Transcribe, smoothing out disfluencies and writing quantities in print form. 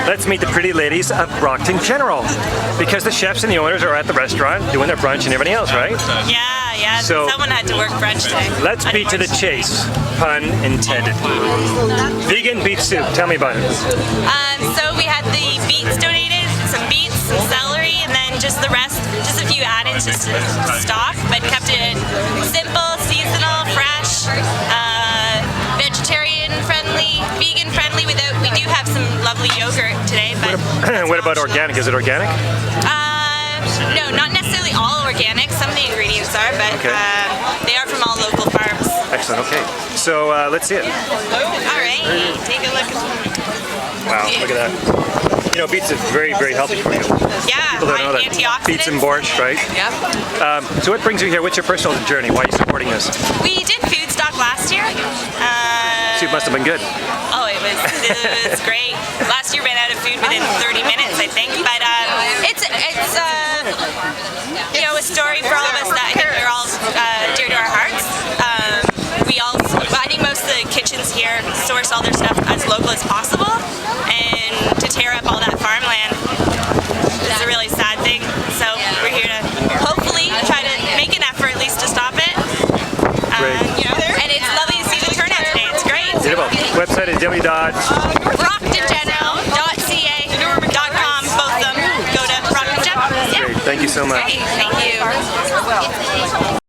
let's meet the pretty ladies of Brockton General, because the chefs and the owners are at the restaurant doing their brunch and everything else, right? Yeah. So- Someone had to work brunch today. Let's beat to the chase, pun intended. Vegan beet soup, tell me about it. So we had the beets donated, some beets, some celery, and then just the rest, just a few add-ins just to stock, but kept it simple, seasonal, fresh, vegetarian friendly, vegan friendly. We do have some lovely yogurt today, but What about organic? Is it organic? no, not necessarily all organic. Some of the ingredients are, but Okay. they are from all local farms. Excellent, okay. So let's see it. All right, take a look. Wow, look at that. You know, beets is very, very healthy for you. Yeah, People don't know that. antioxidants. Beets and borscht, right? Yep. So what brings you here? What's your personal journey? Why are you supporting this? We did food stock last year. Soup must have been good. Oh, it was great. Last year ran out of food within 30 minutes, I think. But it's you know, a story for all of us that I think are all dear to our hearts. I think most of the kitchens here source all their stuff as local as possible, and to tear up all that farmland is a really sad thing. So we're here to hopefully try to make an effort at least to stop it. Great. And it's lovely to see the turnout today. It's great. Beautiful. Website is www. BrocktonGeneral.ca.com. Both of them go to Brockton General. Yeah. Great. Thank you so much. Great. Thank you.